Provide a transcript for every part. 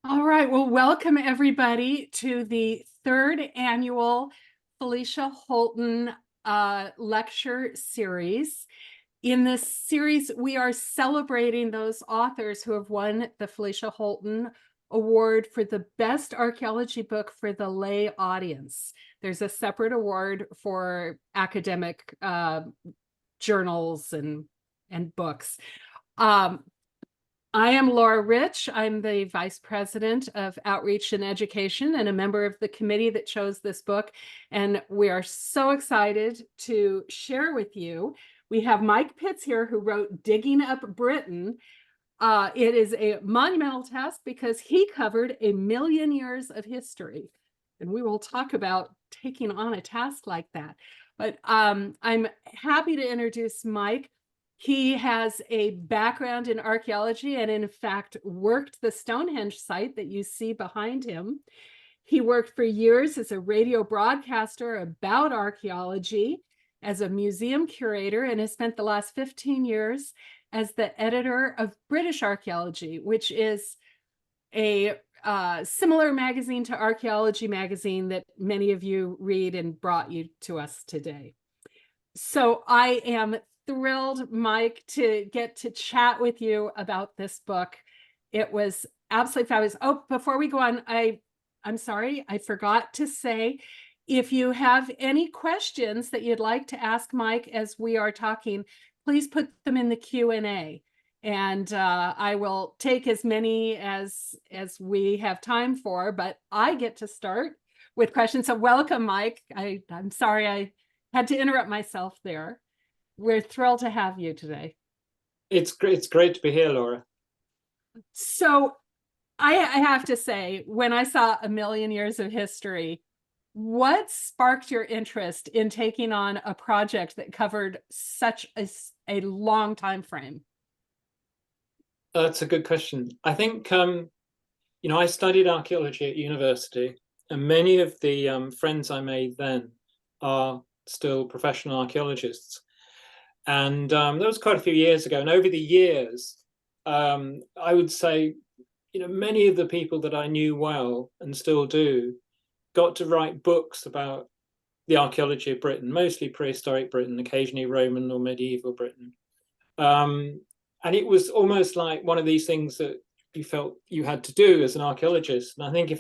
All right, well, welcome everybody to the third annual Felicia Holton lecture series. In this series, we are celebrating those authors who have won the Felicia Holton Award for the best archaeology book for the lay audience. There's a separate award for academic journals and books. I am Laura Rich. I'm the Vice President of Outreach and Education and a member of the committee that chose this book. And we are so excited to share with you. We have Mike Pitts here, who wrote Digging Up Britain. It is a monumental task because he covered 1,000,000 years of history. And we will talk about taking on a task like that. But I'm happy to introduce Mike. He has a background in archaeology and in fact worked the Stonehenge site that you see behind him. He worked for years as a radio broadcaster about archaeology, as a museum curator, and has spent the last 15 years as the editor of British Archaeology, which is a similar magazine to Archaeology magazine that many of you read and brought you to us today. So I am thrilled, Mike, to get to chat with you about this book. It was absolutely fabulous. Oh, before we go on, I'm sorry, I forgot to say, if you have any questions that you'd like to ask Mike as we are talking, please put them in the Q&A. And I will take as many as we have time for, but I get to start with questions. So welcome, Mike. I'm sorry I had to interrupt myself there. We're thrilled to have you today. It's great to be here, Laura. So I have to say, when I saw 1,000,000 years of history, what sparked your interest in taking on a project that covered such a long time frame? That's a good question. I think, I studied archaeology at university, and many of the friends I made then are still professional archaeologists. And that was quite a few years ago. And over the years, I would say, many of the people that I knew well and still do got to write books about the archaeology of Britain, mostly prehistoric Britain, occasionally Roman or medieval Britain. And it was almost like one of these things that you felt you had to do as an archaeologist. And I think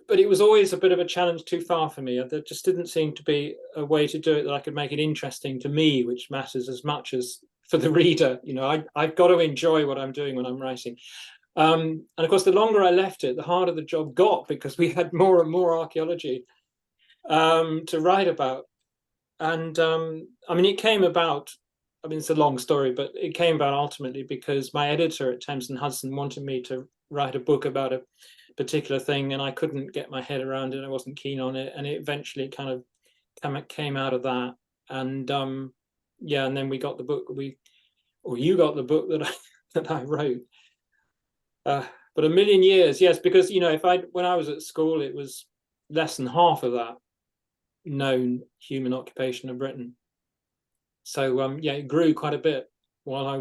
but it was always a bit of a challenge too far for me. There just didn't seem to be a way to do it that I could make it interesting to me, which matters as much as for the reader. I've got to enjoy what I'm doing when I'm writing. And of course, the longer I left it, the harder the job got, because we had more and more archaeology to write about. And it came about, it's a long story, but it came about ultimately because my editor at Thames and Hudson wanted me to write a book about a particular thing, and I couldn't get my head around it. I wasn't keen on it, and it eventually kind of came out of that. And and then we got the book. You got the book that I wrote. But 1,000,000 years, yes, because when I was at school, it was less than half of that known human occupation of Britain. So it grew quite a bit while I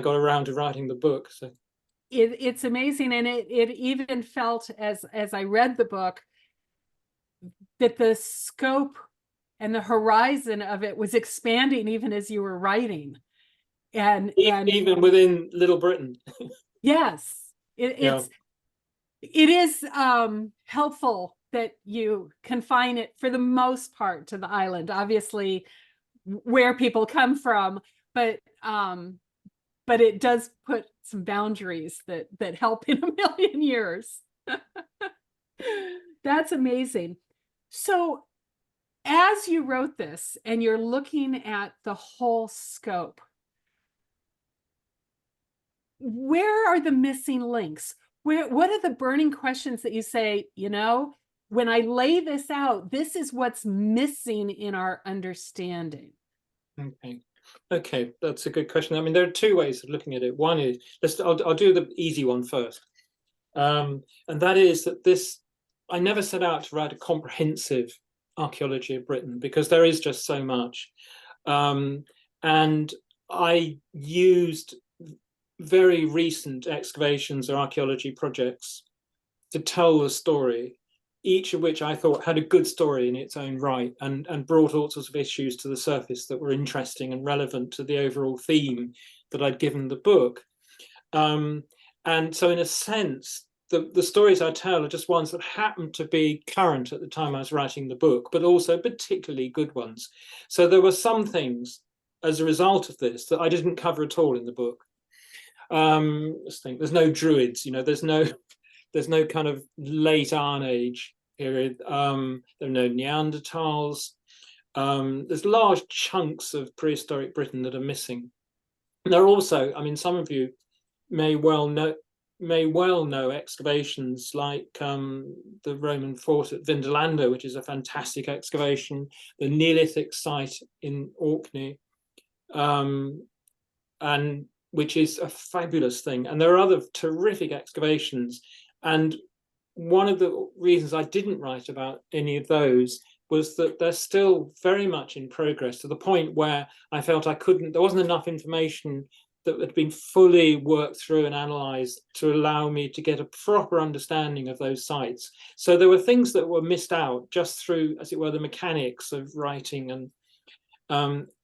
got around to writing the book. So it's amazing, and it even felt as I read the book that the scope and the horizon of it was expanding even as you were writing, and even within Little Britain. Yes, it is helpful that you confine it for the most part to the island, obviously where people come from, but it does put some boundaries that help in 1,000,000 years. That's amazing. So as you wrote this and you're looking at the whole scope, where are the missing links? What are the burning questions that you say, when I lay this out, this is what's missing in our understanding? Okay, that's a good question. There are two ways of looking at it. One is, I'll do the easy one first. And that is that I never set out to write a comprehensive archaeology of Britain, because there is just so much. And I used very recent excavations or archaeology projects to tell the story, each of which I thought had a good story in its own right, and brought all sorts of issues to the surface that were interesting and relevant to the overall theme that I'd given the book. And so in a sense, the stories I tell are just ones that happened to be current at the time I was writing the book, but also particularly good ones. So there were some things as a result of this that I didn't cover at all in the book. Let's think, there's no druids, there's no kind of late Iron Age period. There are no Neanderthals. There's large chunks of prehistoric Britain that are missing. And there are also, some of you may well know excavations like the Roman fort at Vindolanda, which is a fantastic excavation, the Neolithic site in Orkney, and which is a fabulous thing. And there are other terrific excavations. And one of the reasons I didn't write about any of those was that they're still very much in progress, to the point where I felt there wasn't enough information that had been fully worked through and analysed to allow me to get a proper understanding of those sites. So there were things that were missed out just through, as it were, the mechanics of writing. And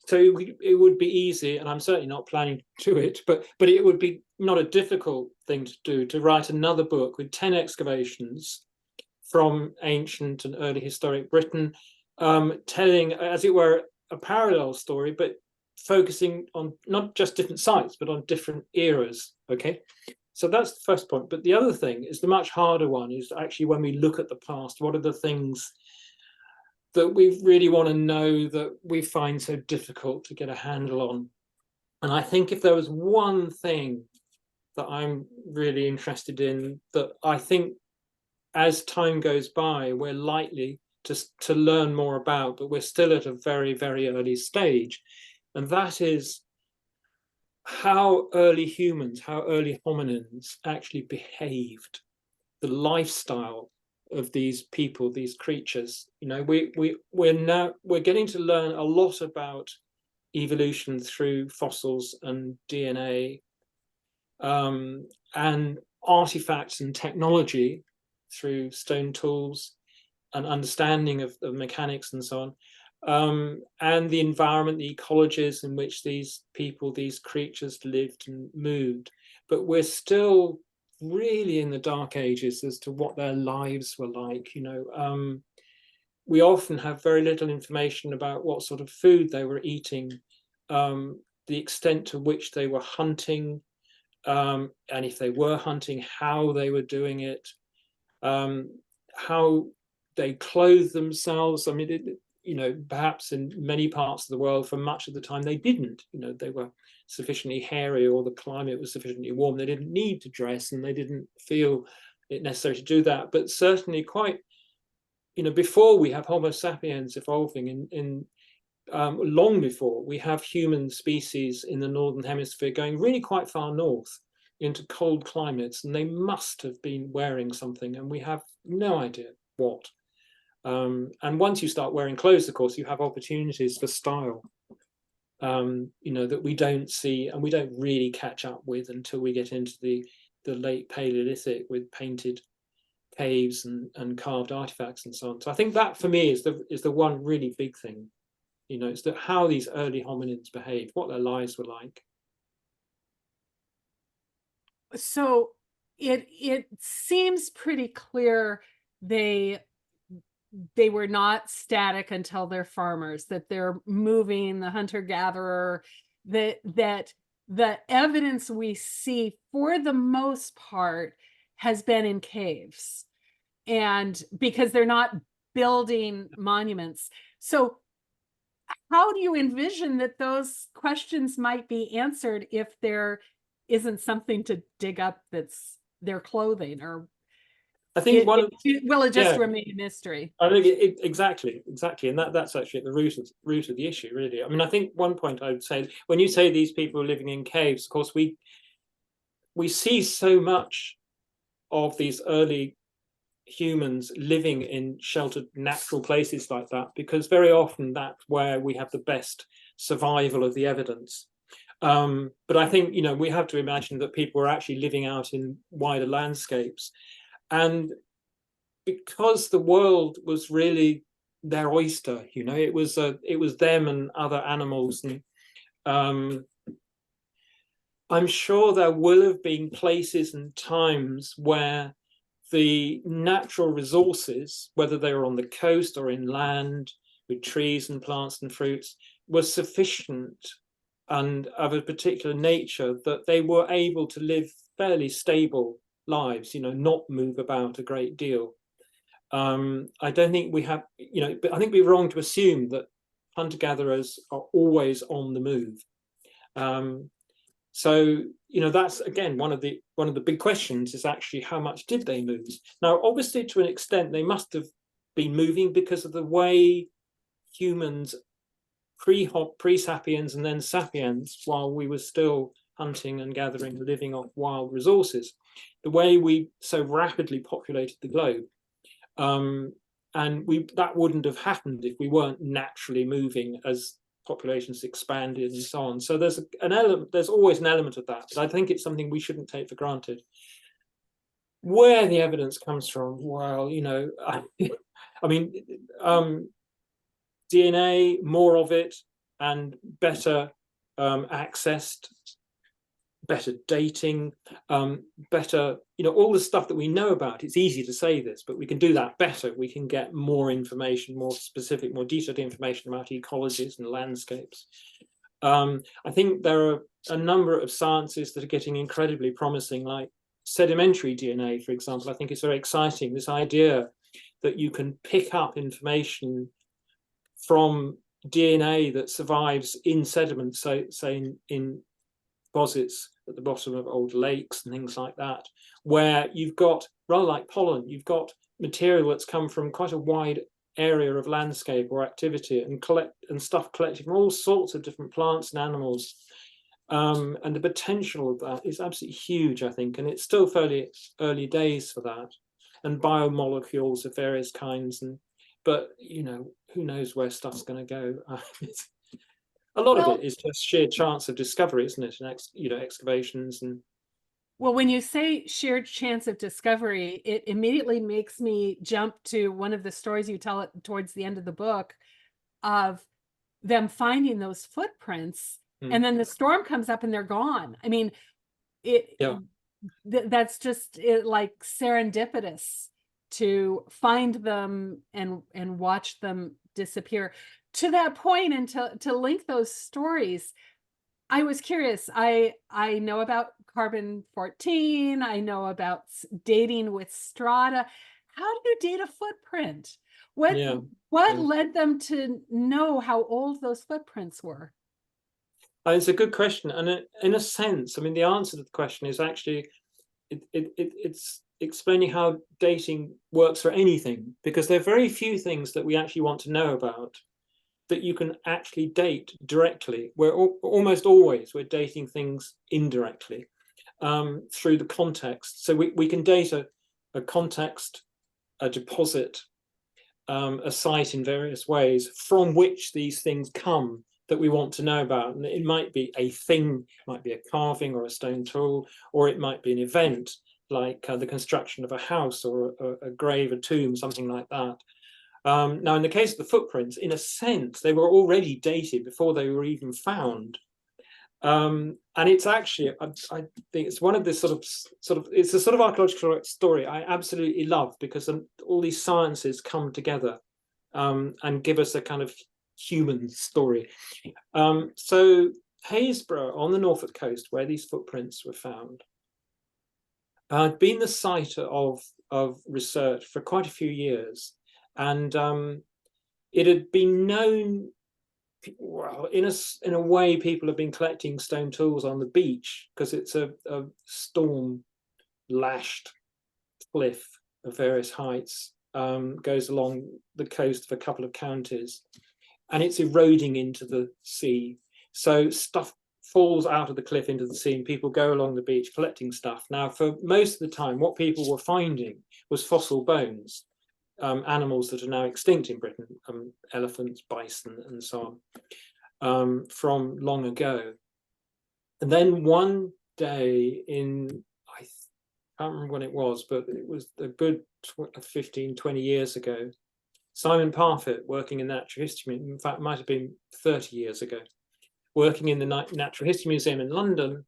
so it would be easy, and I'm certainly not planning to do it, but it would be not a difficult thing to do, to write another book with 10 excavations from ancient and early historic Britain, telling, as it were, a parallel story, but focusing on not just different sites, but on different eras. Okay, so that's the first point. But the other thing is the much harder one, is actually when we look at the past, what are the things that we really want to know that we find so difficult to get a handle on? And I think if there was one thing that I'm really interested in, that I think as time goes by, we're likely to learn more about, but we're still at a very, very early stage. And that is how early humans, how early hominins actually behaved, the lifestyle of these people, these creatures. We're getting to learn a lot about evolution through fossils and DNA, and artifacts and technology through stone tools and understanding of mechanics and so on, and the environment, the ecologies in which these people, these creatures lived and moved. But we're still really in the dark ages as to what their lives were like. We often have very little information about what sort of food they were eating, the extent to which they were hunting, and if they were hunting, how they were doing it, how they clothed themselves. Perhaps in many parts of the world, for much of the time, they didn't. They were sufficiently hairy, or the climate was sufficiently warm. They didn't need to dress, and they didn't feel it necessary to do that. But certainly, quite, before we have Homo sapiens evolving, long before, we have human species in the northern hemisphere going really quite far north into cold climates, and they must have been wearing something, and we have no idea what. And once you start wearing clothes, of course, you have opportunities for style, that we don't see and we don't really catch up with until we get into the late Paleolithic, with painted caves and carved artifacts and so on. So I think that, for me, is the one really big thing. It's that how these early hominins behaved, what their lives were like. So it seems pretty clear they were not static until they're farmers, that they're moving, the hunter-gatherer, that the evidence we see for the most part has been in caves, and because they're not building monuments. So how do you envision that those questions might be answered if there isn't something to dig up that's their clothing? Or I think will it just remain a mystery? I think exactly, and that's actually at the root of the issue, really. I think one point I would say, when you say these people are living in caves, of course, we see so much of these early humans living in sheltered natural places like that, because very often that's where we have the best survival of the evidence. But I think, we have to imagine that people were actually living out in wider landscapes. And because the world was really their oyster, it was them and other animals. And I'm sure there will have been places and times where the natural resources, whether they were on the coast or inland, with trees and plants and fruits, were sufficient and of a particular nature that they were able to live fairly stable lives, not move about a great deal. I don't think we have, but I think we're wrong to assume that hunter-gatherers are always on the move. So, that's again one of the big questions is actually how much did they move? Now, obviously, to an extent, they must have been moving because of the way humans pre-sapiens and then sapiens, while we were still hunting and gathering, living off wild resources, the way we so rapidly populated the globe. And that wouldn't have happened if we weren't naturally moving as populations expanded and so on. So there's always an element of that, but I think it's something we shouldn't take for granted. Where the evidence comes from, well, I mean, DNA, more of it, and better accessed, better dating, better, all the stuff that we know about. It's easy to say this, but we can do that better. We can get more information, more specific, more detailed information about ecologies and landscapes. I think there are a number of sciences that are getting incredibly promising, like sedimentary DNA, for example. I think it's very exciting, this idea that you can pick up information from DNA that survives in sediment, so say in deposits at the bottom of old lakes and things like that, where you've got, rather like pollen, you've got material that's come from quite a wide area of landscape or activity and stuff collected from all sorts of different plants and animals. And the potential of that is absolutely huge, I think, and it's still fairly early days for that. And biomolecules of various kinds, but who knows where stuff's going to go. A lot of it is just sheer chance of discovery, isn't it? And excavations and. Well, when you say shared chance of discovery, it immediately makes me jump to one of the stories you tell towards the end of the book of them finding those footprints, and then the storm comes up and they're gone. I mean, that's just like serendipitous to find them and watch them disappear. To that point, and to link those stories, I was curious. I know about carbon-14. I know about dating with strata. How do you date a footprint? What led them to know how old those footprints were? It's a good question, and in a sense, I mean, the answer to the question is actually it's explaining how dating works for anything, because there are very few things that we actually want to know about that you can actually date directly. We're almost always we're dating things indirectly through the context. So we can date a context, a deposit, a site in various ways from which these things come that we want to know about. And it might be a thing, it might be a carving or a stone tool, or it might be an event like the construction of a house or a grave, a tomb, something like that. Now, in the case of the footprints, in a sense, they were already dated before they were even found. And it's actually, I think it's one of this it's a sort of archaeological story I absolutely love, because all these sciences come together and give us a kind of human story. So Haysborough on the Norfolk coast, where these footprints were found, had been the site of research for quite a few years. And it had been known, well, in a way, people have been collecting stone tools on the beach because it's a storm-lashed cliff of various heights, goes along the coast of a couple of counties, and it's eroding into the sea. So stuff falls out of the cliff into the sea, and people go along the beach collecting stuff. Now, for most of the time, what people were finding was fossil bones. Animals that are now extinct in Britain, elephants, bison, and so on, from long ago. And then one day in, I can't remember when it was, but it was a good 15, 20 years ago, Simon Parfitt, working in natural history, in fact, it might have been 30 years ago, working in the Natural History Museum in London,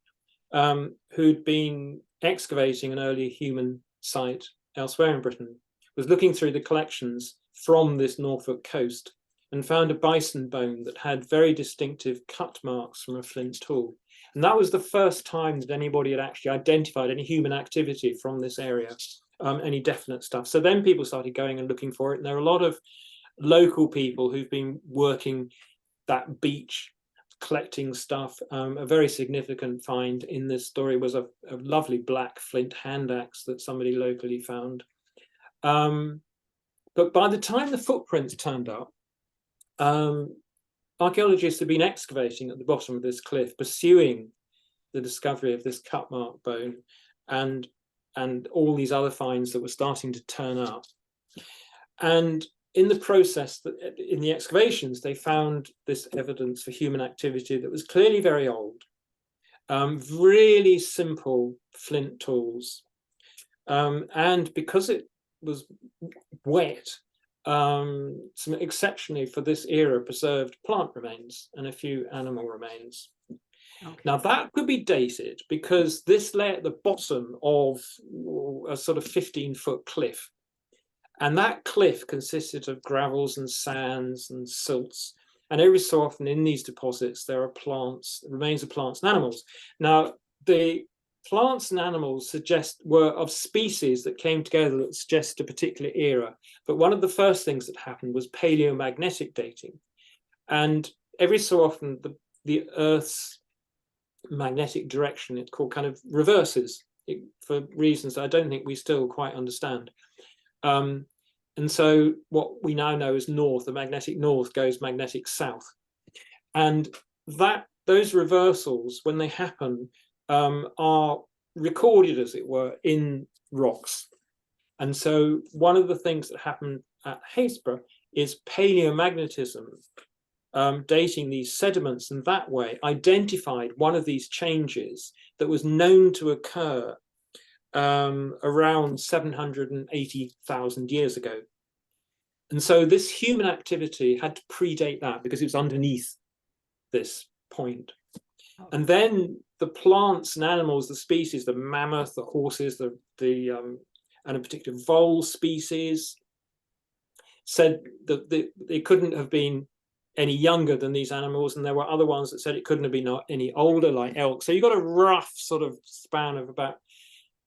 who'd been excavating an early human site elsewhere in Britain, was looking through the collections from this Norfolk coast and found a bison bone that had very distinctive cut marks from a flint tool. And that was the first time that anybody had actually identified any human activity from this area, any definite stuff. So then people started going and looking for it. And there are a lot of local people who've been working that beach, collecting stuff. A very significant find in this story was a lovely black flint hand axe that somebody locally found. But by the time the footprints turned up, archaeologists had been excavating at the bottom of this cliff, pursuing the discovery of this cut mark bone and all these other finds that were starting to turn up. And in the process, in the excavations, they found this evidence for human activity that was clearly very old, really simple flint tools. And because it was wet, some exceptionally for this era preserved plant remains and a few animal remains. Okay. Now that could be dated because this lay at the bottom of a sort of 15-foot cliff. And that cliff consisted of gravels and sands and silts. And every so often in these deposits, there are plants, remains of plants and animals. Now, the plants and animals were of species that came together that suggest a particular era. But one of the first things that happened was paleomagnetic dating. And every so often, the Earth's magnetic direction, it's called, kind of reverses for reasons that I don't think we still quite understand. And so what we now know as north, the magnetic north goes magnetic south. And those reversals, when they happen, are recorded, as it were, in rocks. And so one of the things that happened at Happisburgh is paleomagnetism, dating these sediments in that way, identified one of these changes that was known to occur around 780,000 years ago. And so this human activity had to predate that because it was underneath this point. And then the plants and animals, the species, the mammoth, the horses, and a particular vole species, said that they couldn't have been any younger than these animals, and there were other ones that said it couldn't have been any older, like elk. So you got a rough sort of span of about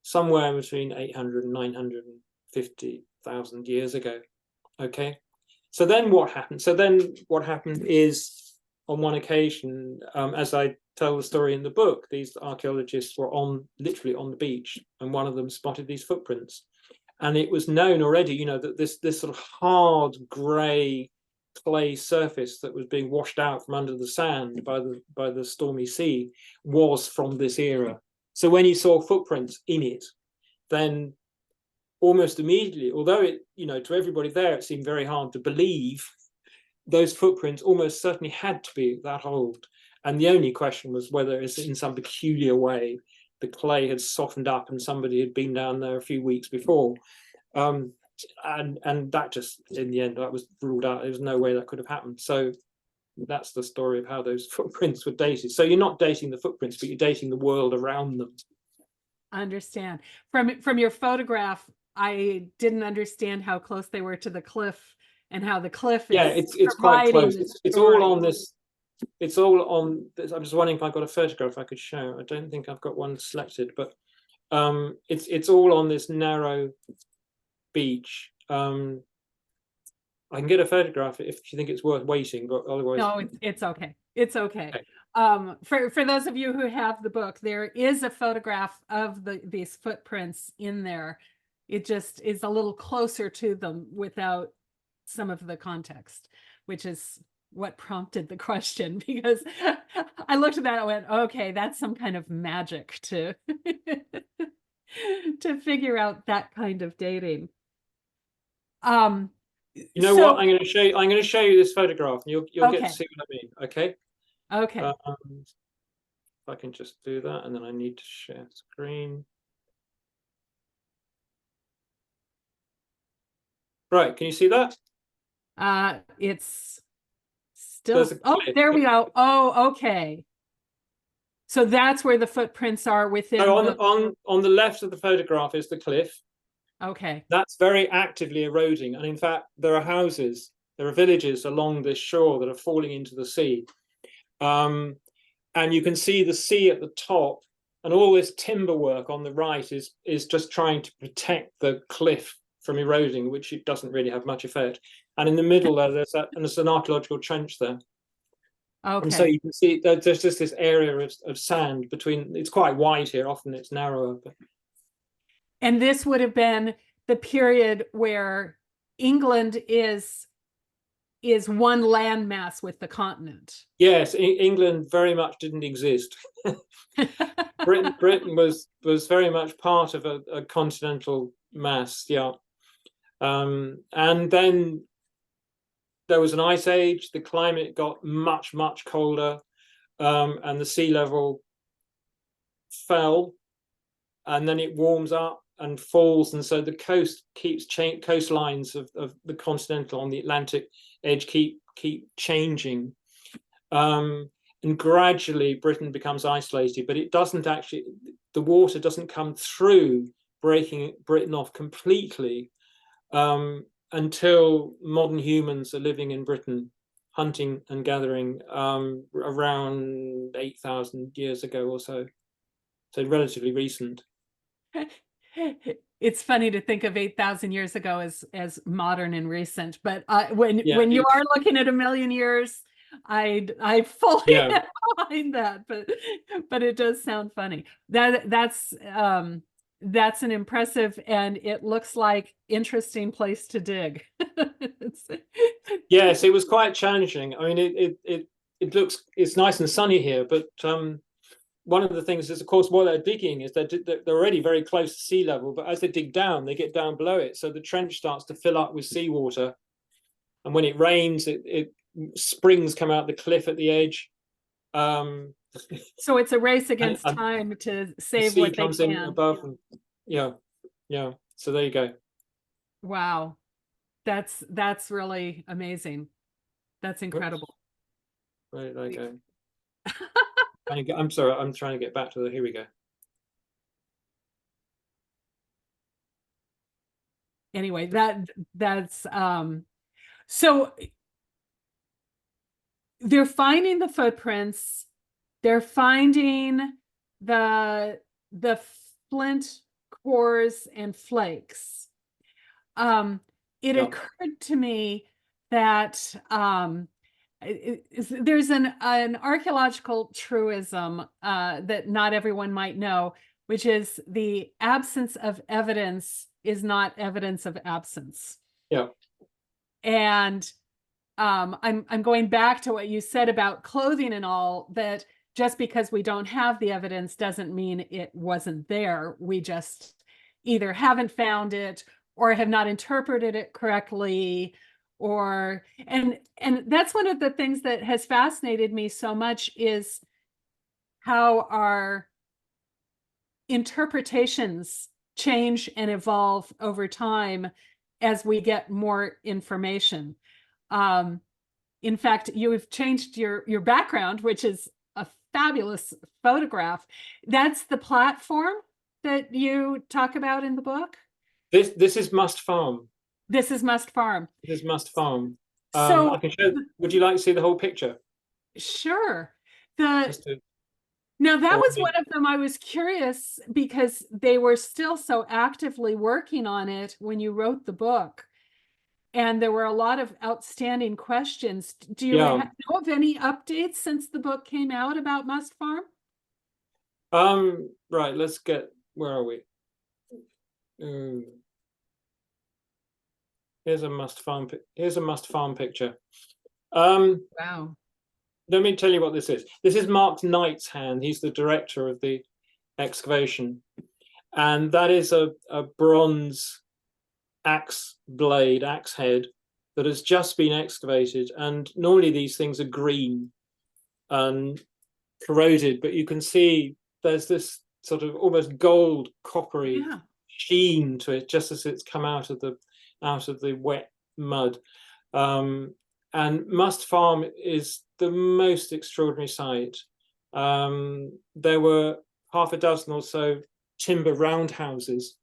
somewhere between 800 and 950,000 years ago. Okay, so then what happened? So then what happened is, on one occasion, as I tell the story in the book, these archaeologists were literally on the beach, and one of them spotted these footprints. And it was known already, you know, that this sort of hard grey clay surface that was being washed out from under the sand by the stormy sea was from this era. So when you saw footprints in it, then almost immediately, although it, you know, to everybody there, it seemed very hard to believe, those footprints almost certainly had to be that old. And the only question was whether it's in some peculiar way the clay had softened up and somebody had been down there a few weeks before. And that just, in the end, that was ruled out. There was no way that could have happened. So that's the story of how those footprints were dated. So you're not dating the footprints, but you're dating the world around them. I understand. From your photograph, I didn't understand how close they were to the cliff and how the cliff is. Yeah, it's quite close. It's all on this. It's all on this. I'm just wondering if I've got a photograph I could show. I don't think I've got one selected, but it's all on this narrow beach. I can get a photograph if you think it's worth waiting, but otherwise. No, it's okay. It's okay. For those of you who have the book, there is a photograph of these footprints in there. It just is a little closer to them without some of the context, which is what prompted the question, because I looked at that and went, okay, that's some kind of magic to to figure out that kind of dating. You know what? I'm going to show you this photograph, and you'll get to see what I mean. Okay. Okay. I can just do that, and then I need to share screen. Right, can you see that? It's still, oh, cliff. there we go. Oh, okay. So that's where the footprints are within So on the left of the photograph is the cliff. Okay. That's very actively eroding. And in fact, there are houses, there are villages along this shore that are falling into the sea. And you can see the sea at the top, and all this timber work on the right is just trying to protect the cliff from eroding, which it doesn't really have much effect. And in the middle there's an archaeological trench there. Okay. And so you can see that there's just this area of sand between. It's quite wide here. Often it's narrower. But... And this would have been the period where England is one landmass with the continent. Yes, England very much didn't exist. Britain was very much part of a continental mass. Yeah, and then there was an ice age. The climate got much colder, and the sea level fell, and then it warms up and falls, and so the coast keeps coastlines of the continental on the Atlantic edge keep changing, and gradually Britain becomes isolated. But it doesn't actually, the water doesn't come through, breaking Britain off completely, until modern humans are living in Britain, hunting and gathering, around 8,000 years ago or so. So relatively recent. It's funny to think of 8,000 years ago as modern and recent, but when you are looking at 1,000,000 years, I fully get behind that, but it does sound funny. That's an impressive, and it looks like interesting place to dig. Yes, it was quite challenging. I mean, it's nice and sunny here, but one of the things is, of course, what they're digging is they're already very close to sea level, but as they dig down, they get down below it. So the trench starts to fill up with seawater. And when it rains, springs come out the cliff at the edge. So it's a race against time to save what they can. The sea comes in above. And, yeah. So there you go. Wow. That's really amazing. That's incredible. Right, there you go. I'm sorry, I'm trying to get back to the, here we go. Anyway, that's so they're finding the footprints, they're finding the flint cores and flakes. It occurred to me that there's an archaeological truism that not everyone might know, which is the absence of evidence is not evidence of absence. Yeah. And I'm going back to what you said about clothing and all, that just because we don't have the evidence doesn't mean it wasn't there. We just either haven't found it or have not interpreted it correctly. And that's one of the things that has fascinated me so much, is how our interpretations change and evolve over time as we get more information. In fact, you have changed your background, which is a fabulous photograph. That's the platform that you talk about in the book? This is Must Farm. This is Must Farm. This is Must Farm. So I can show. Would you like to see the whole picture? Sure. Now that was one of them. I was curious because they were still so actively working on it when you wrote the book, and there were a lot of outstanding questions. Do you know of any updates since the book came out about Must Farm? Right. Let's get. Where are we? Here's a Must Farm. Here's a Must Farm picture. Wow. Let me tell you what this is. This is Mark Knight's hand. He's the director of the excavation, and that is a bronze axe blade, axe head, that has just been excavated. And normally these things are green, and corroded, but you can see there's this sort of almost gold coppery sheen to it, just as it's come out of the wet mud. And Must Farm is the most extraordinary sight. There were half a dozen or so timber roundhouses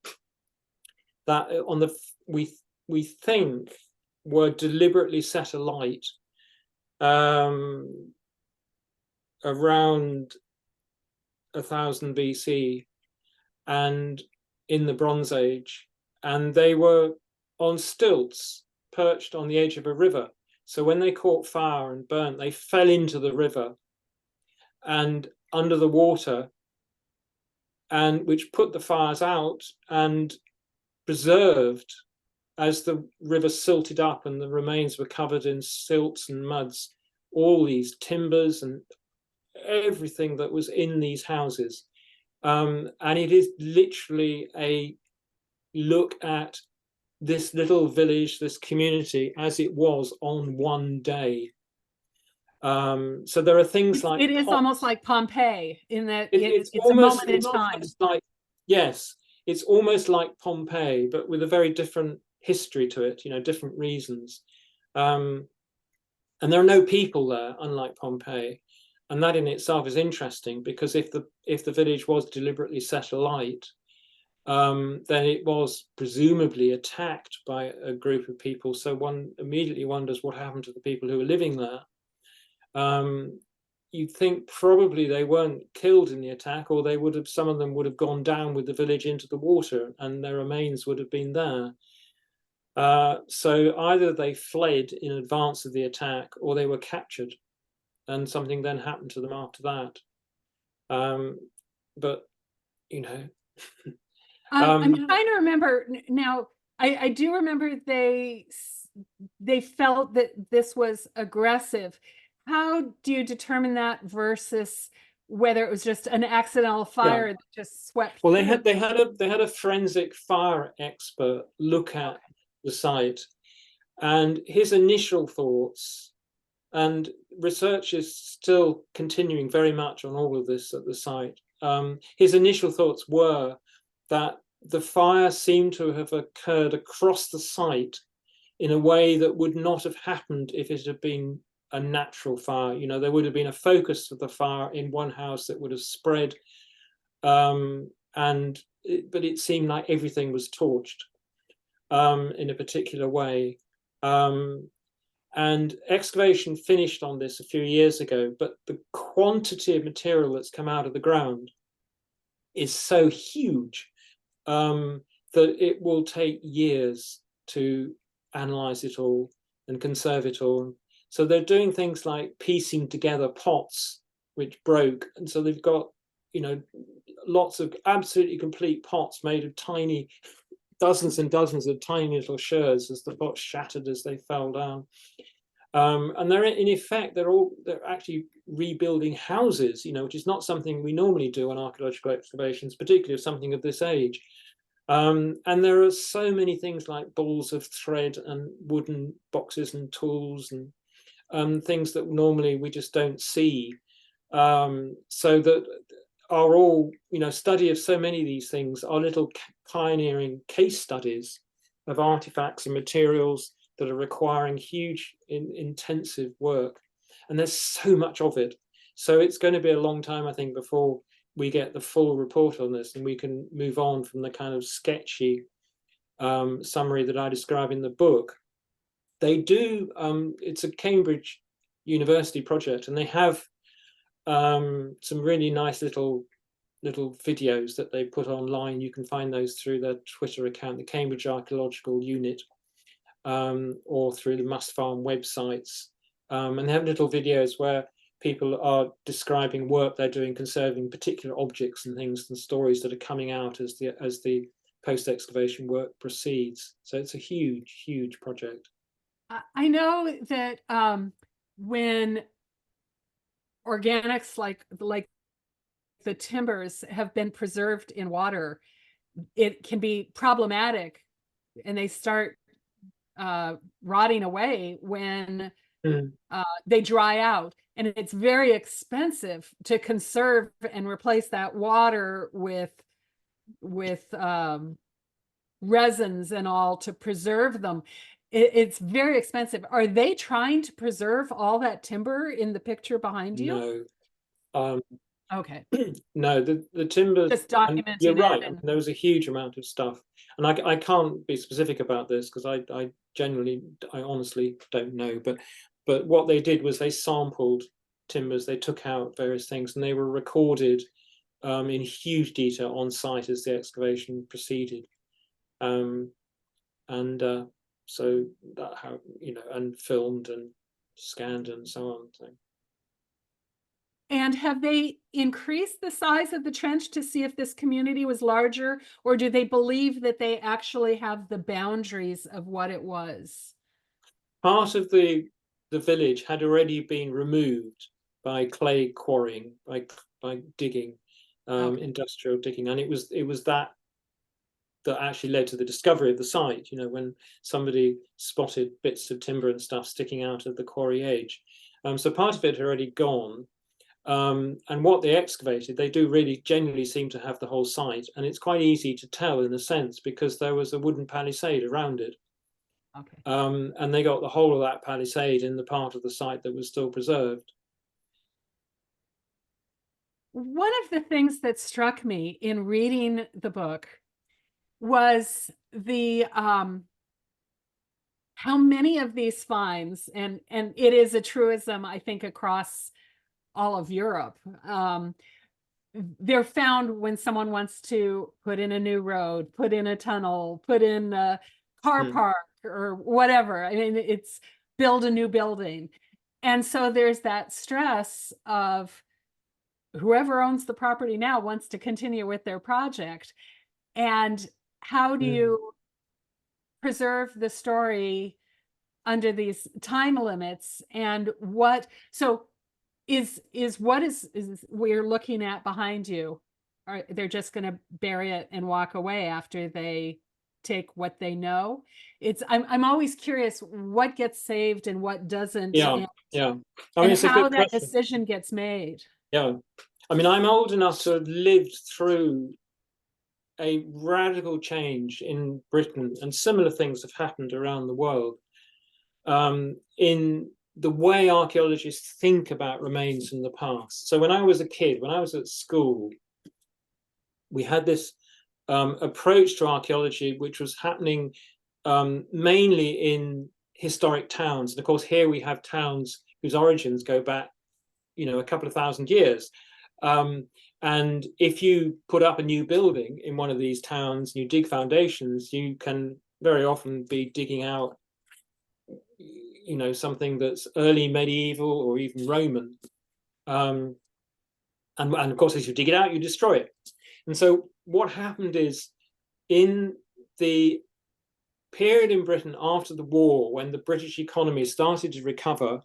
that we think were deliberately set alight around 1000 BC and in the Bronze Age, and they were on stilts perched on the edge of a river. So when they caught fire and burnt, they fell into the river and under the water, and which put the fires out and preserved, as the river silted up and the remains were covered in silts and muds, all these timbers and everything that was in these houses. And it is literally a look at this little village, this community, as it was on one day. So there are things like it is almost like Pompeii in that it's almost, a moment in time. Like, yes, it's almost like Pompeii, but with a very different history to it, different reasons. And there are no people there, unlike Pompeii. And that in itself is interesting, because if the village was deliberately set alight, then it was presumably attacked by a group of people. So one immediately wonders what happened to the people who were living there. You'd think probably they weren't killed in the attack, or some of them would have gone down with the village into the water, and their remains would have been there. So either they fled in advance of the attack, or they were captured, and something then happened to them after that. But I'm trying to remember now. I do remember they felt that this was aggressive. How do you determine that versus whether it was just an accidental fire that just swept? Well, they had a forensic fire expert look at the site, and his initial thoughts, and research is still continuing very much on all of this at the site. His initial thoughts were that the fire seemed to have occurred across the site in a way that would not have happened if it had been a natural fire. There would have been a focus of the fire in one house that would have spread, but it seemed like everything was torched in a particular way. And excavation finished on this a few years ago, but the quantity of material that's come out of the ground is so huge that it will take years to analyze it all and conserve it all. So they're doing things like piecing together pots which broke, and so they've got lots of absolutely complete pots made of tiny, dozens and dozens of tiny little shards as the pots shattered as they fell down. And they're in effect, they're actually rebuilding houses, which is not something we normally do on archaeological excavations, particularly of something of this age. And there are so many things like balls of thread and wooden boxes and tools and things that normally we just don't see. So that are all, study of so many of these things are little pioneering case studies of artifacts and materials that are requiring huge, intensive work. And there's so much of it. So it's going to be a long time, I think, before we get the full report on this, and we can move on from the kind of sketchy summary that I describe in the book. They do, it's a Cambridge University project, and they have some really nice little videos that they put online. You can find those through their Twitter account, the Cambridge Archaeological Unit, or through the Must Farm websites. And they have little videos where people are describing work they're doing, conserving particular objects and things and stories that are coming out as the post-excavation work proceeds. So it's a huge, huge project. I know that when organics like the timbers have been preserved in water, it can be problematic, and they start rotting away when they dry out. and it's very expensive to conserve and replace that water with resins and all to preserve them. It's very expensive. Are they trying to preserve all that timber in the picture behind you? No. Um, Okay, no, the timber, just and you're documenting it. right. I mean, And there was a huge amount of stuff, and I can't be specific about this because I honestly don't know. But what they did was they sampled timbers, they took out various things, and they were recorded in huge detail on site as the excavation proceeded. And so that how, you know, and filmed and scanned and so on. So. And have they increased the size of the trench to see if this community was larger, or do they believe that they actually have the boundaries of what it was? Part of the village had already been removed by clay quarrying, by digging, Okay. industrial digging, and it was that actually led to the discovery of the site. You know, when somebody spotted bits of timber and stuff sticking out of the quarry edge. So part of it had already gone. And what they excavated, they do really genuinely seem to have the whole site, and it's quite easy to tell in a sense because there was a wooden palisade around it. Okay. And they got the whole of that palisade in the part of the site that was still preserved. One of the things that struck me in reading the book was the how many of these finds, and it is a truism, I think, across all of Europe. They're found when someone wants to put in a new road, put in a tunnel, put in a car park or whatever. I mean, it's build a new building. And so there's that stress of whoever owns the property now wants to continue with their project. And how do you preserve the story under these time limits? And what, so is what is we're looking at behind you, or they're just going to bury it and walk away after they take what they know? It's I'm always curious what gets saved and what doesn't. Yeah, yeah. I mean, And it's a how good that question. decision gets made. Yeah. I mean, I'm old enough to have lived through a radical change in Britain, and similar things have happened around the world, in the way archaeologists think about remains from the past. So when I was a kid, when I was at school, we had this approach to archaeology, which was happening mainly in historic towns. And of course, here we have towns whose origins go back, you know, a couple of thousand years. And if you put up a new building in one of these towns, you dig foundations, you can very often be digging out, you know, something that's early medieval or even Roman. And of course, as you dig it out, you destroy it. And so what happened is, in the period in Britain after the war, when the British economy started to recover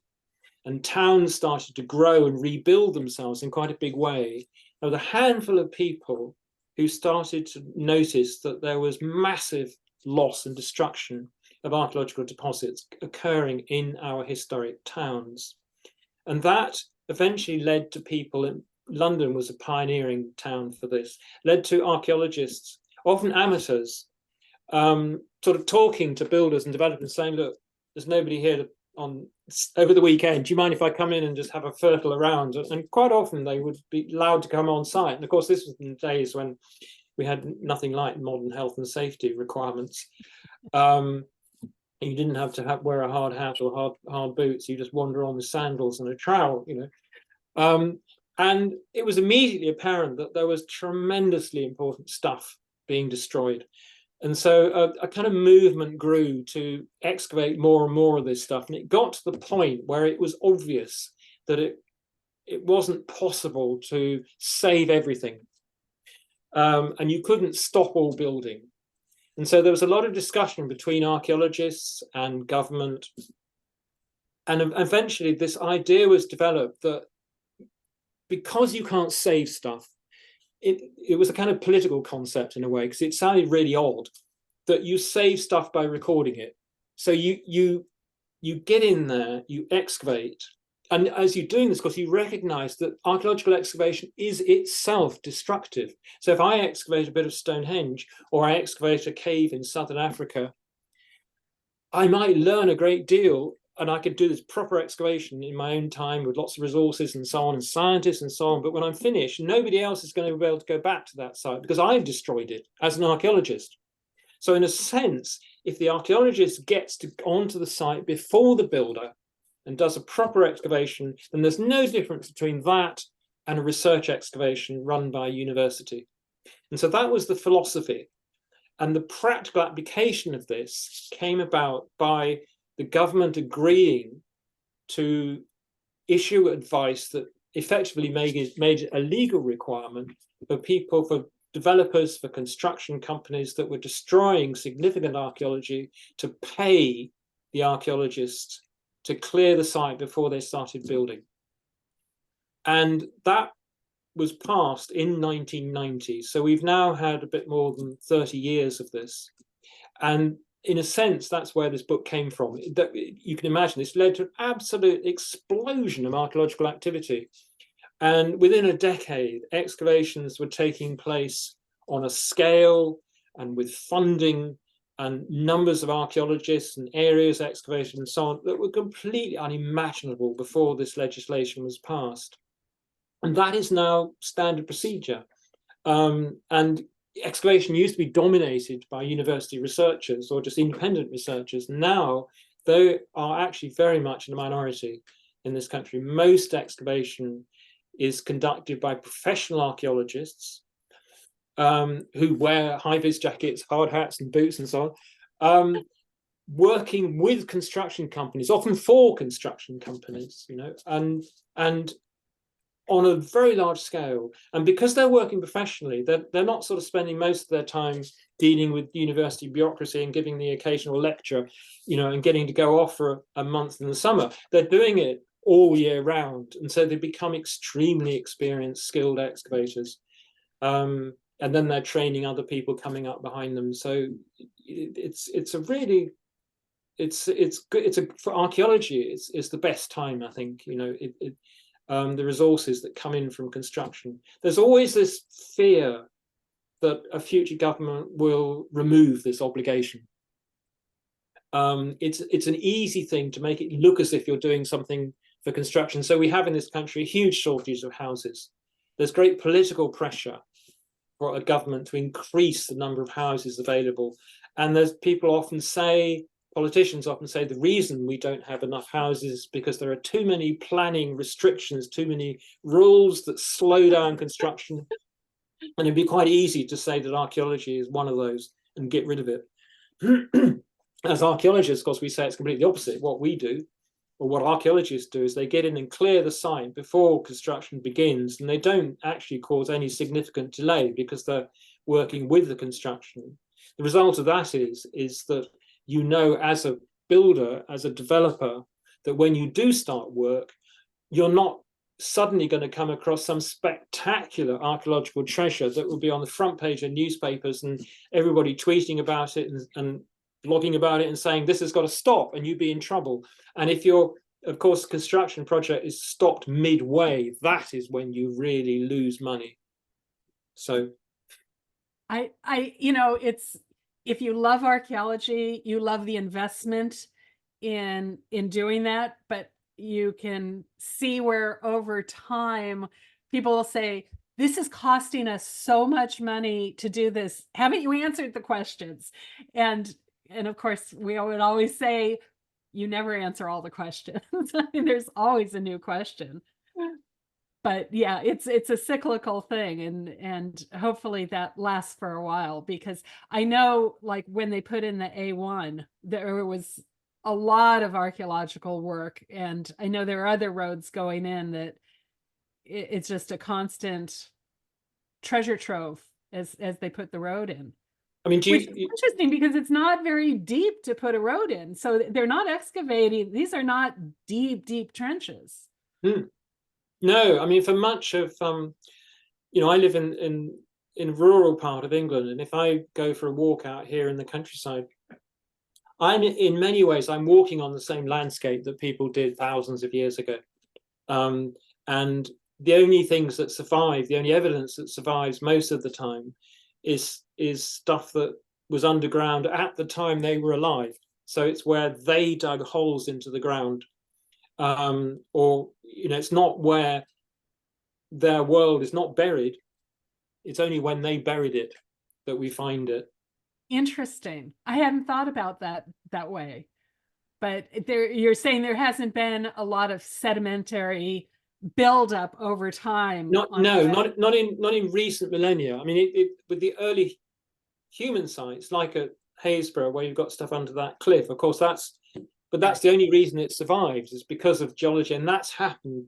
and towns started to grow and rebuild themselves in quite a big way, there was a handful of people who started to notice that there was massive loss and destruction of archaeological deposits occurring in our historic towns. And that eventually led to people in London was a pioneering town for this, led to archaeologists, often amateurs, sort of talking to builders and developers saying, look, there's nobody here over the weekend. Do you mind if I come in and just have a fertile around? And quite often they would be allowed to come on site. And of course, this was in the days when we had nothing like modern health and safety requirements. You didn't have to wear a hard hat or hard boots. You just wander on with sandals and a trowel, you know. And it was immediately apparent that there was tremendously important stuff being destroyed. And so a kind of movement grew to excavate more and more of this stuff. And it got to the point where it was obvious that it wasn't possible to save everything. And you couldn't stop all building. And so there was a lot of discussion between archaeologists and government. And eventually this idea was developed that because you can't save stuff, it was a kind of political concept in a way, because it sounded really odd that you save stuff by recording it. So you get in there, you excavate, And as you're doing this, of course, you recognize that archaeological excavation is itself destructive. So if I excavate a bit of Stonehenge, or I excavate a cave in southern Africa, I might learn a great deal, and I could do this proper excavation in my own time with lots of resources and so on, and scientists and so on. But when I'm finished, nobody else is going to be able to go back to that site because I've destroyed it as an archaeologist. So in a sense, if the archaeologist gets onto the site before the builder and does a proper excavation, then there's no difference between that and a research excavation run by a university. And so that was the philosophy. And the practical application of this came about by the government agreeing to issue advice that effectively made it a legal requirement for people, for developers, for construction companies that were destroying significant archaeology, to pay the archaeologists to clear the site before they started building. And that was passed in 1990. So we've now had a bit more than 30 years of this. And in a sense, that's where this book came from. You can imagine this led to an absolute explosion of archaeological activity. And within a decade, excavations were taking place on a scale and with funding and numbers of archaeologists and areas excavated and so on that were completely unimaginable before this legislation was passed. And that is now standard procedure. And excavation used to be dominated by university researchers or just independent researchers. Now they are actually very much in a minority in this country. Most excavation is conducted by professional archaeologists who wear high-vis jackets, hard hats and boots and so on, working with construction companies, often for construction companies, you know, and on a very large scale. And because they're working professionally, they're not sort of spending most of their time dealing with university bureaucracy and giving the occasional lecture, you know, and getting to go off for a month in the summer. They're doing it all year round. And so they become extremely experienced, skilled excavators. And then they're training other people coming up behind them. So it's a really, for archaeology, it's the best time, I think, you know, the resources that come in from construction. There's always this fear that a future government will remove this obligation. It's an easy thing to make it look as if you're doing something for construction. So we have in this country a huge shortage of houses. There's great political pressure for a government to increase the number of houses available. And there's politicians often say the reason we don't have enough houses is because there are too many planning restrictions, too many rules that slow down construction. And it'd be quite easy to say that archaeology is one of those and get rid of it. As archaeologists, of course, we say it's completely opposite. What we do, or what archaeologists do, is they get in and clear the site before construction begins, and they don't actually cause any significant delay because they're working with the construction. The result of that is that, you know, as a builder, as a developer, that when you do start work, you're not suddenly going to come across some spectacular archaeological treasure that will be on the front page of newspapers and everybody tweeting about it and blogging about it and saying this has got to stop and you'd be in trouble. And if of course, construction project is stopped midway, that is when you really lose money. So you know, if you love archaeology, you love the investment in doing that, but you can see where over time people will say, this is costing us so much money to do this. Haven't you answered the questions? And of course, we would always say, you never answer all the questions. I mean, there's always a new question. But yeah, it's a cyclical thing, and hopefully that lasts for a while, because I know, like, when they put in the A1, there was a lot of archaeological work, and I know there are other roads going in that it's just a constant treasure trove as they put the road in. I mean, which is interesting because it's not very deep to put a road in, so they're not excavating. These are not deep trenches. No, I mean, for much of you know, I live in a rural part of England, and if I go for a walk out here in the countryside, in many ways I'm walking on the same landscape that people did thousands of years ago. And the only things that survive, the only evidence that survives most of the time is stuff that was underground at the time they were alive. So it's where they dug holes into the ground, or it's not where their world is not buried. It's only when they buried it that we find it. Interesting. I hadn't thought about that way. But you're saying there hasn't been a lot of sedimentary buildup over time. Not in recent millennia. I mean, with the early human sites, like at Haysborough, where you've got stuff under that cliff. Of course, that's the only reason it survives is because of geology, and that's happened.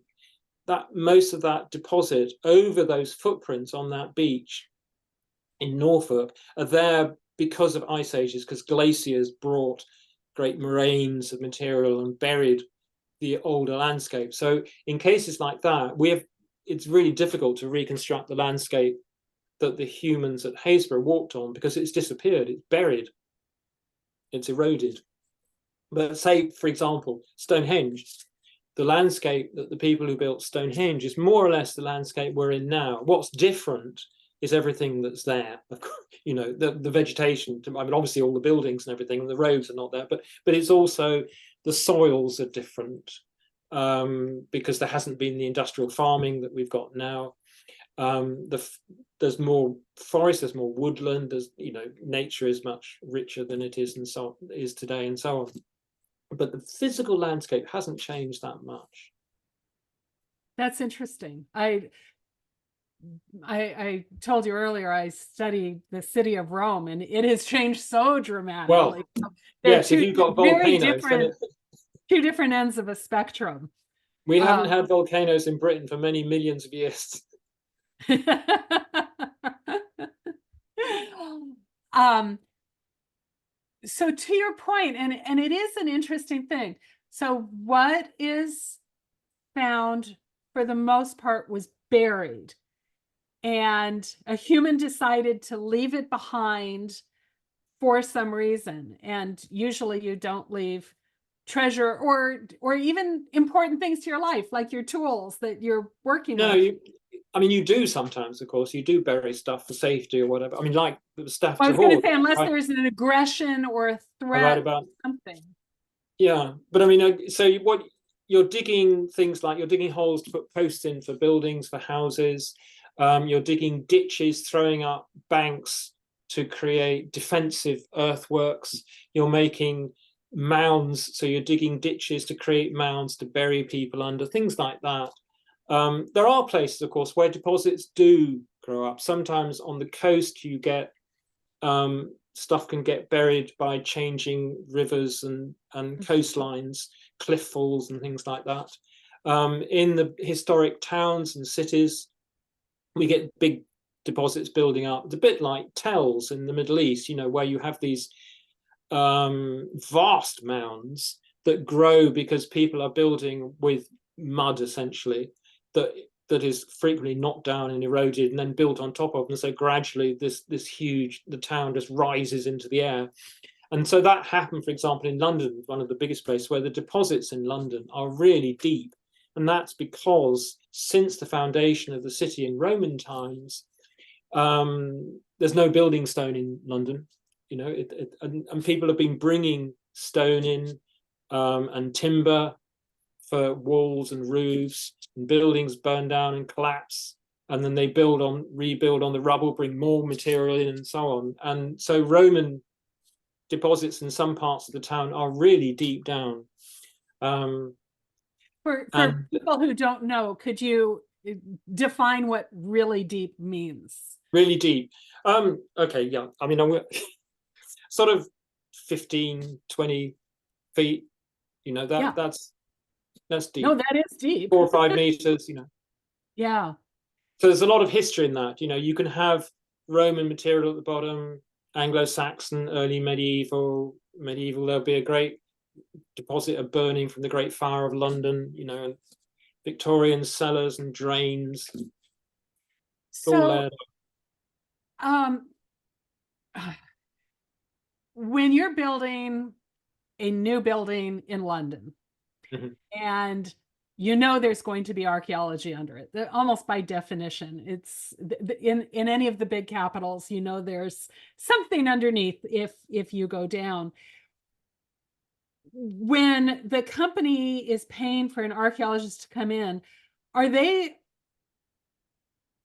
That most of that deposit over those footprints on that beach in Norfolk are there because of ice ages, because glaciers brought great moraines of material and buried the older landscape. So in cases like that, it's really difficult to reconstruct the landscape that the humans at Haysborough walked on, because it's disappeared, it's buried, it's eroded. But say, for example, Stonehenge, the landscape that the people who built Stonehenge is more or less the landscape we're in now. What's different is everything that's there. The vegetation. I mean, obviously all the buildings and everything, and the roads are not there, but it's also the soils are different, because there hasn't been the industrial farming that we've got now. There's more forest, there's more woodland. There's nature is much richer than it is today, and so on. But the physical landscape hasn't changed that much. That's interesting. I told you earlier I studied the city of Rome, and it has changed so dramatically. Well, yes, if you've got volcanoes, two different ends of a spectrum. We haven't had volcanoes in Britain for many millions of years. So to your point, and it is an interesting thing. So what is found for the most part was buried, and a human decided to leave it behind for some reason. And usually you don't leave treasure or even important things to your life, like your tools that you're working with. You do sometimes, of course, you do bury stuff for safety or whatever. I mean, like the stuff. I was going to say, unless there's an aggression or a threat, about something. Yeah, but I mean, so what you're digging things like you're digging holes to put posts in for buildings, for houses. You're digging ditches, throwing up banks to create defensive earthworks. You're making mounds, so you're digging ditches to create mounds to bury people under, things like that. There are places, of course, where deposits do grow up. Sometimes on the coast, you get stuff can get buried by changing rivers and coastlines, cliff falls and things like that. In the historic towns and cities, we get big deposits building up. It's a bit like tells in the Middle East, where you have these vast mounds that grow because people are building with mud, essentially, that is frequently knocked down and eroded and then built on top of. And so gradually the town just rises into the air. And so that happened, for example, in London, one of the biggest places, where the deposits in London are really deep. And that's because since the foundation of the city in Roman times, there's no building stone in London, and people have been bringing stone in and timber for walls and roofs, and buildings burn down and collapse, and then they rebuild on the rubble, bring more material in, and so on. And so Roman deposits in some parts of the town are really deep down. For people who don't know, could you define what really deep means? Really deep. Okay, yeah. I mean, I'm sort of 15, 20 feet, that's deep. No, that is deep. 4 or 5 meters, Yeah. So there's a lot of history in that. You can have Roman material at the bottom, Anglo-Saxon, early medieval. There'll be a great deposit of burning from the Great Fire of London, and Victorian cellars and drains. So, when you're building a new building in London, and you know there's going to be archaeology under it. Almost by definition, it's in any of the big capitals, you know there's something underneath if you go down. When the company is paying for an archaeologist to come in, are they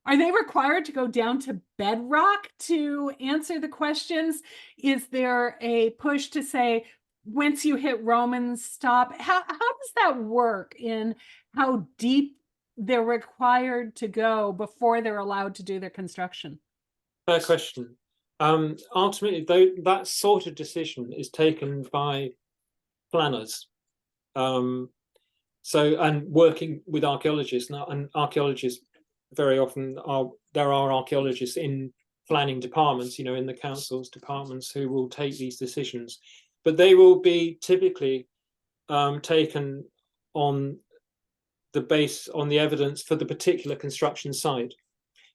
required to go down to bedrock to answer the questions? Is there a push to say, once you hit Roman, stop? How does that work in how deep they're required to go before they're allowed to do their construction? Fair question. Ultimately, though, that sort of decision is taken by planners. And working with archaeologists now, and archaeologists very often there are archaeologists in planning departments, you know, in the council's departments, who will take these decisions, but they will be typically taken on the evidence for the particular construction site.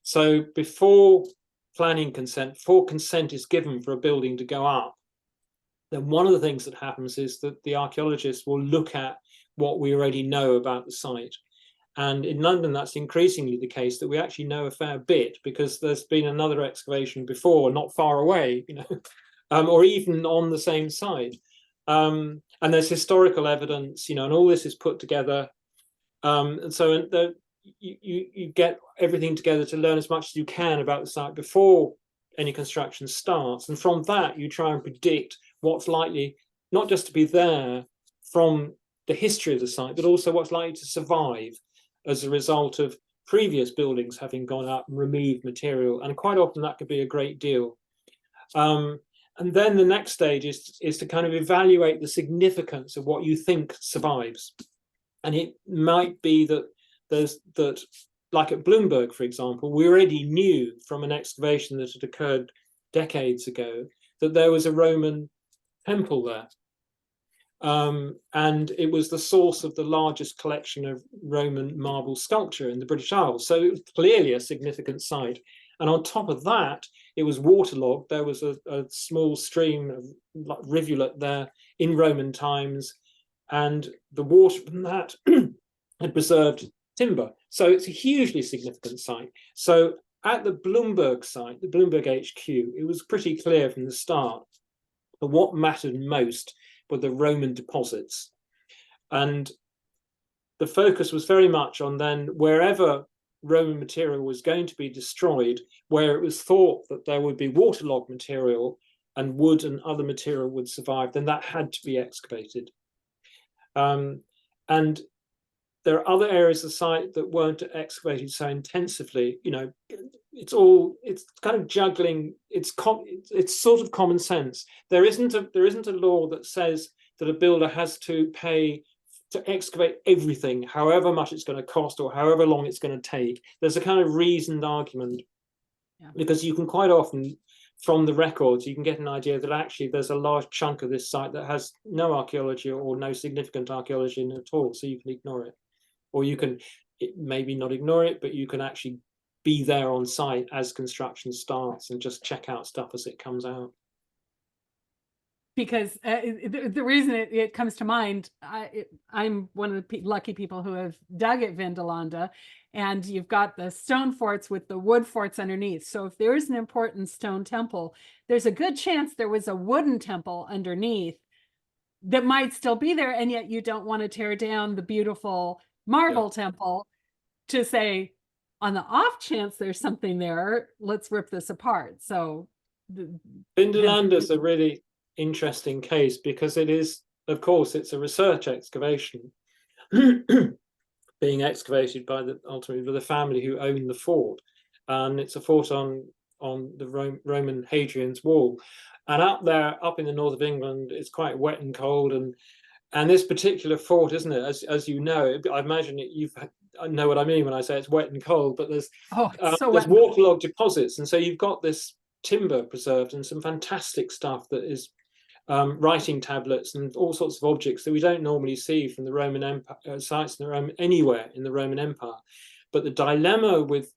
So before consent is given for a building to go up, then one of the things that happens is that the archaeologists will look at what we already know about the site. And in London, that's increasingly the case, that we actually know a fair bit, because there's been another excavation before, not far away, you know, or even on the same site. And there's historical evidence, you know, and all this is put together. And so you get everything together to learn as much as you can about the site before any construction starts. And from that, you try and predict what's likely not just to be there from the history of the site, but also what's likely to survive as a result of previous buildings having gone up and removed material. And quite often that could be a great deal. And then the next stage is to kind of evaluate the significance of what you think survives. And it might be that like at Bloomberg, for example, we already knew from an excavation that had occurred decades ago that there was a Roman temple there. And it was the source of the largest collection of Roman marble sculpture in the British Isles. So it was clearly a significant site. And on top of that, it was waterlogged. There was a small stream of rivulet there in Roman times, and the water from that had preserved timber. So it's a hugely significant site. So at the Bloomberg site, the Bloomberg HQ, it was pretty clear from the start that what mattered most were the Roman deposits. And the focus was very much on then wherever Roman material was going to be destroyed, where it was thought that there would be waterlogged material and wood and other material would survive, then that had to be excavated. And there are other areas of the site that weren't excavated so intensively. You know, it's kind of juggling. It's sort of common sense. There isn't a law that says that a builder has to pay to excavate everything, however much it's going to cost or however long it's going to take. There's a kind of reasoned argument, because you can quite often, from the records, you can get an idea that actually there's a large chunk of this site that has no archaeology or no significant archaeology in it at all, so you can ignore it. Or you can maybe not ignore it, but you can actually be there on site as construction starts and just check out stuff as it comes out. Because the reason it comes to mind, I'm one of the lucky people who have dug at Vindolanda, and you've got the stone forts with the wood forts underneath. So if there is an important stone temple, there's a good chance there was a wooden temple underneath that might still be there, and yet you don't want to tear down the beautiful marble temple to say, on the off chance there's something there, let's rip this apart. So Vindolanda is a really interesting case, because it is, of course, it's a research excavation being excavated by ultimately the family who own the fort, and it's a fort on the Roman Hadrian's Wall. And up there, up in the north of England, it's quite wet and cold, and this particular fort, isn't it? As you know, I imagine I know what I mean when I say it's wet and cold, but there's waterlogged deposits, and so you've got this timber preserved and some fantastic stuff that is writing tablets and all sorts of objects that we don't normally see from the Roman Empire sites anywhere in the Roman Empire. But the dilemma with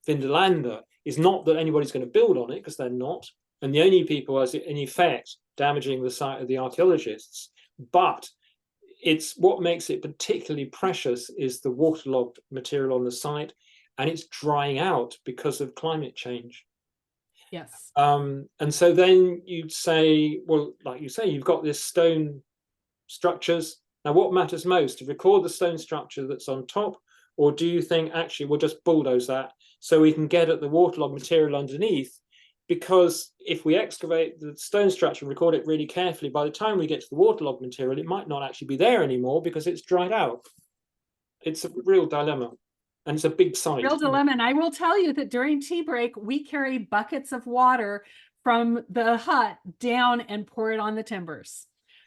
Vindolanda is not that anybody's going to build on it, because they're not, and the only people, as in effect, damaging the site of the archaeologists. But it's what makes it particularly precious is the waterlogged material on the site, and it's drying out because of climate change. Yes. And so then you'd say, well, like you say, you've got this stone structures. Now, what matters most, to record the stone structure that's on top, or do you think actually we'll just bulldoze that so we can get at the waterlogged material underneath? Because if we excavate the stone structure, record it really carefully, by the time we get to the waterlogged material, it might not actually be there anymore because it's dried out. It's a real dilemma, and it's a big site. Real dilemma. And I will tell you that during tea break, we carry buckets of water from the hut down and pour it on the timbers.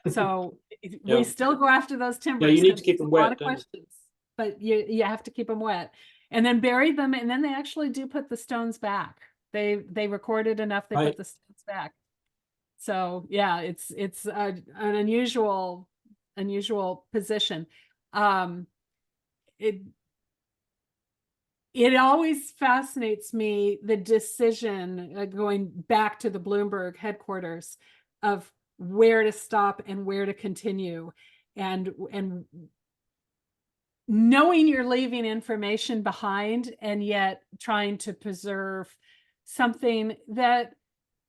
So Yeah. we still go after those timbers. Yeah, you need to keep them wet. A lot of questions, but you have to keep them wet, and then bury them, and then they actually do put the stones back. They recorded enough, they Right. put the stones back. So yeah, it's an unusual position. It always fascinates me, the decision, going back to the Bloomberg headquarters, of where to stop and where to continue, and knowing you're leaving information behind, and yet trying to preserve something that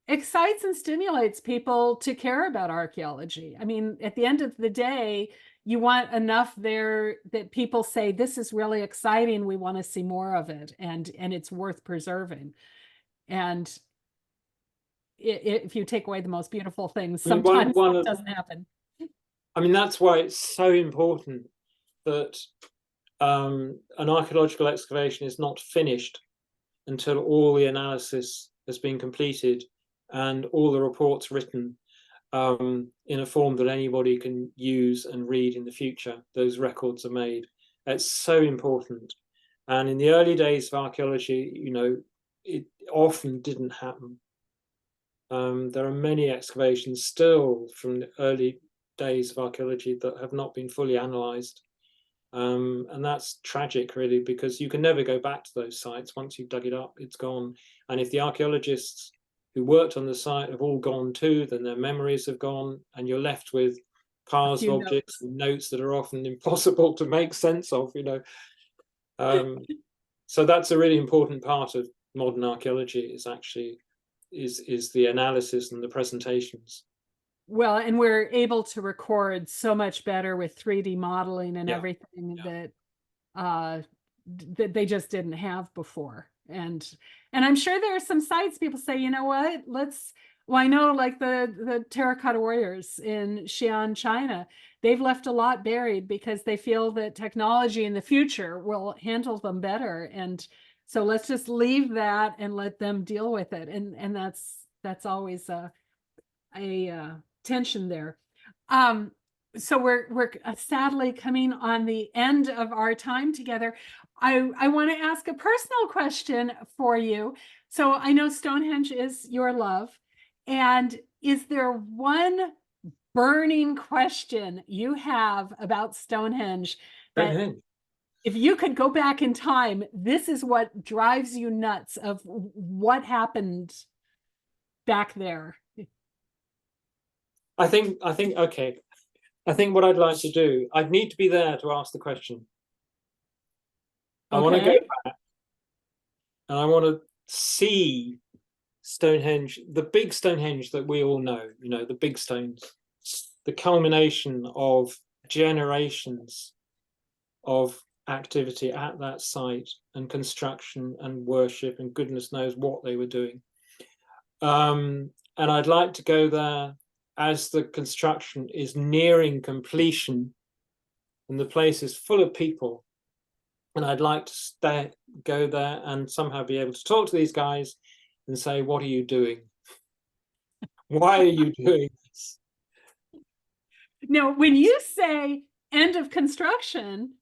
excites and stimulates people to care about archaeology. I mean, at the end of the day, you want enough there that people say, this is really exciting, we want to see more of it, and it's worth preserving. And if you take away the most beautiful things, sometimes it doesn't happen. I mean, that's why it's so important that an archaeological excavation is not finished until all the analysis has been completed and all the reports written in a form that anybody can use and read in the future. Those records are made. It's so important. And in the early days of archaeology, you know, it often didn't happen. There are many excavations still from the early days of archaeology that have not been fully analysed. And that's tragic, really, because you can never go back to those sites. Once you've dug it up, it's gone. And if the archaeologists who worked on the site have all gone too, then their memories have gone, and you're left with piles of objects and notes that are often impossible to make sense of, you know. So that's a really important part of modern archaeology, is actually is the analysis and the presentations. Well, and we're able to record so much better with 3D modeling and everything that they just didn't have before. And I'm sure there are some sites people say, you know what, well, I know, like the terracotta warriors in Xi'an, China, they've left a lot buried because they feel that technology in the future will handle them better. And so let's just leave that and let them deal with it. And that's always a tension there. So we're sadly coming on the end of our time together. I want to ask a personal question for you. So I know Stonehenge is your love, and is there one burning question you have about Stonehenge that if you could go back in time, this is what drives you nuts of what happened back there? I think okay. I think what I'd like to do, I'd need to be there to ask the question. I want to go back and I want to see Stonehenge, the big Stonehenge that we all know, you know, the big stones, the culmination of generations of activity at that site, and construction and worship, and goodness knows what they were doing. And I'd like to go there as the construction is nearing completion and the place is full of people. And I'd like to go there and somehow be able to talk to these guys and say, what are you doing? Why are you doing this? Now, when you say end of construction,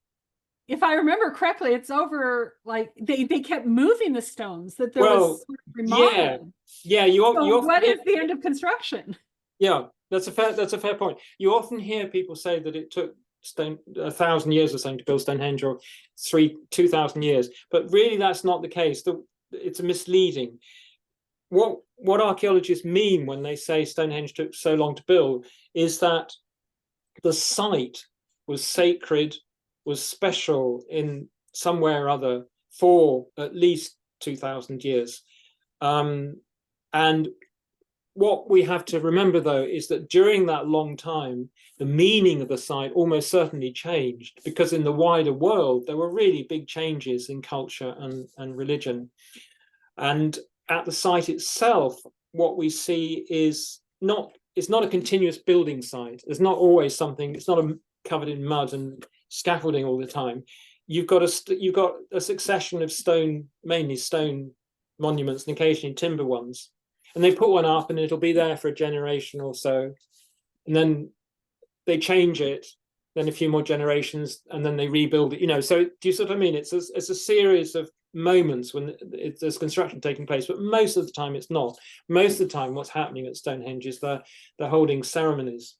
if I remember correctly, it's over, like they kept moving the stones, that there was remodeling. Yeah. What is the end of construction? Yeah, that's a fair point. You often hear people say that it took 1,000 years or something to build Stonehenge, or 2,000 years, but really that's not the case. It's misleading. What archaeologists mean when they say Stonehenge took so long to build is that the site was sacred, was special in some way or other for at least 2,000 years. And what we have to remember, though, is that during that long time, the meaning of the site almost certainly changed, because in the wider world, there were really big changes in culture and religion. And at the site itself, what we see is it's not a continuous building site. There's not always something, it's not covered in mud and scaffolding all the time. You've got a succession of stone, mainly stone monuments, and occasionally timber ones. And they put one up and it'll be there for a generation or so. And then they change it, then a few more generations, and then they rebuild it, you know. So do you sort of what I mean? It's a series of moments when there's construction taking place, but most of the time it's not. Most of the time what's happening at Stonehenge is they're holding ceremonies.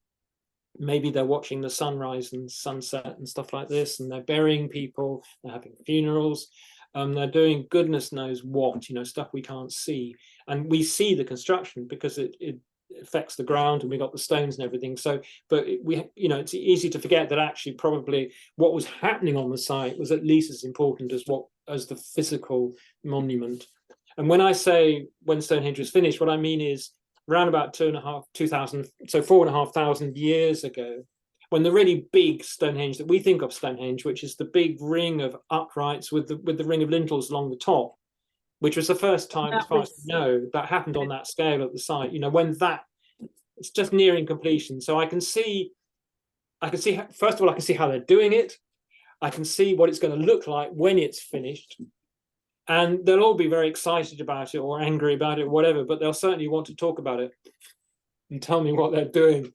Maybe they're watching the sunrise and sunset and stuff like this, and they're burying people, they're having funerals. They're doing goodness knows what, you know, stuff we can't see. And we see the construction because it affects the ground, and we got the stones and everything. So, but you know, it's easy to forget that actually probably what was happening on the site was at least as important as the physical monument. And when I say when Stonehenge was finished, what I mean is around about 2,000, so 4,500 years ago, when the really big Stonehenge that we think of Stonehenge, which is the big ring of uprights with the ring of lintels along the top, which was the first time, as far as we know, that happened on that scale at the site. You know, when it's just nearing completion. So I can see, first of all, I can see how they're doing it. I can see what it's going to look like when it's finished. And they'll all be very excited about it or angry about it or whatever, but they'll certainly want to talk about it and tell me what they're doing.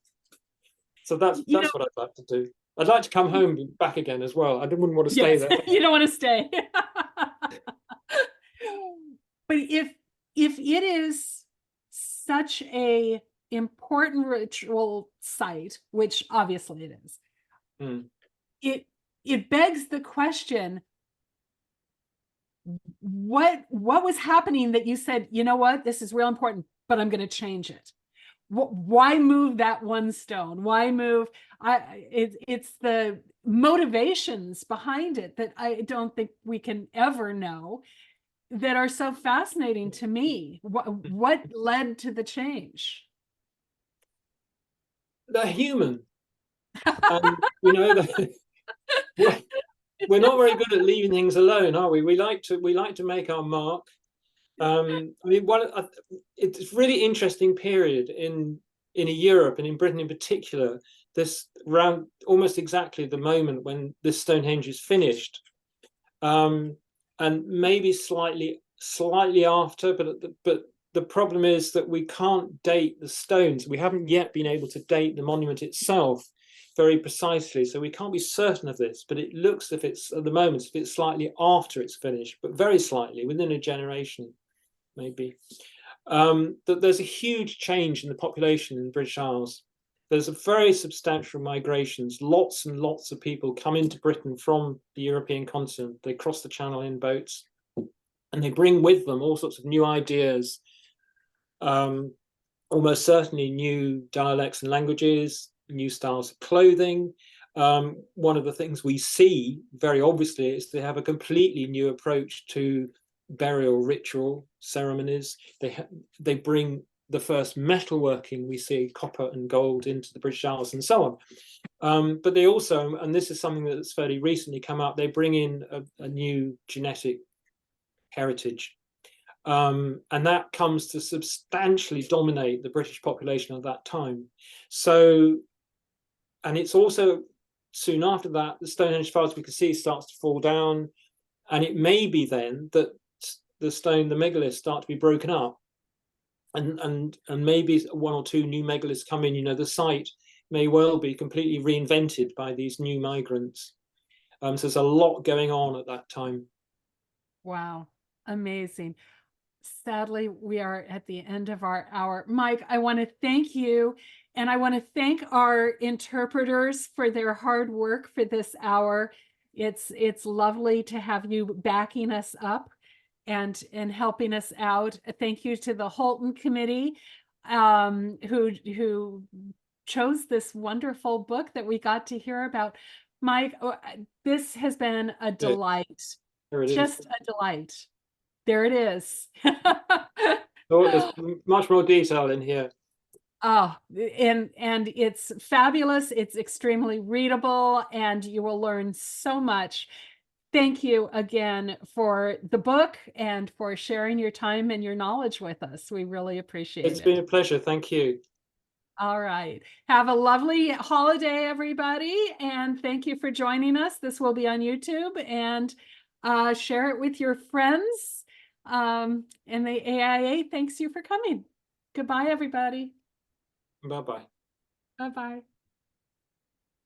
So that's what I'd like to do. I'd like to come home and be back again as well. I wouldn't want to stay there. You don't want to stay. But if it is such a important ritual site, which obviously it is, it begs the question, what was happening that you said, you know what, this is real important, but I'm going to change it? Why move that one stone? Why move? It's the motivations behind it that I don't think we can ever know, that are so fascinating to me. What led to the change? They're human. And you know, we're not very good at leaving things alone, are we? We like to make our mark. I mean, it's a really interesting period in Europe and in Britain in particular. This around almost exactly the moment when this Stonehenge is finished, and maybe slightly after. But the problem is that we can't date the stones. We haven't yet been able to date the monument itself very precisely, so we can't be certain of this. But it looks, if it's at the moment, if it's slightly after it's finished, but very slightly, within a generation, maybe. That there's a huge change in the population in the British Isles. There's a very substantial migrations. Lots and lots of people come into Britain from the European continent. They cross the Channel in boats, and they bring with them all sorts of new ideas, almost certainly new dialects and languages, new styles of clothing. One of the things we see very obviously is they have a completely new approach to burial ritual ceremonies. They bring the first metalworking, we see copper and gold, into the British Isles and so on. But they also, and this is something that's fairly recently come up, they bring in a new genetic heritage. And that comes to substantially dominate the British population at that time. So, and it's also soon after that, the Stonehenge, as far as we can see, starts to fall down. And it may be then that the megaliths start to be broken up, and maybe one or two new megaliths come in. You know, the site may well be completely reinvented by these new migrants. So there's a lot going on at that time. Wow, amazing. Sadly, we are at the end of our hour. Mike, I want to thank you, and I want to thank our interpreters for their hard work for this hour. It's lovely to have you backing us up and helping us out. Thank you to the Holton committee, who chose this wonderful book that we got to hear about. Mike, this has been a Good. delight, There it is. just a delight. There it is. Oh, there's much more detail in here. Oh, and it's fabulous. It's extremely readable, and you will learn so much. Thank you again for the book and for sharing your time and your knowledge with us. We really appreciate It's it. been a pleasure. Thank you. All right. Have a lovely holiday, everybody, and thank you for joining us. This will be on YouTube, and share it with your friends. And the AIA thanks you for coming. Goodbye, everybody. Bye-bye. Bye-bye.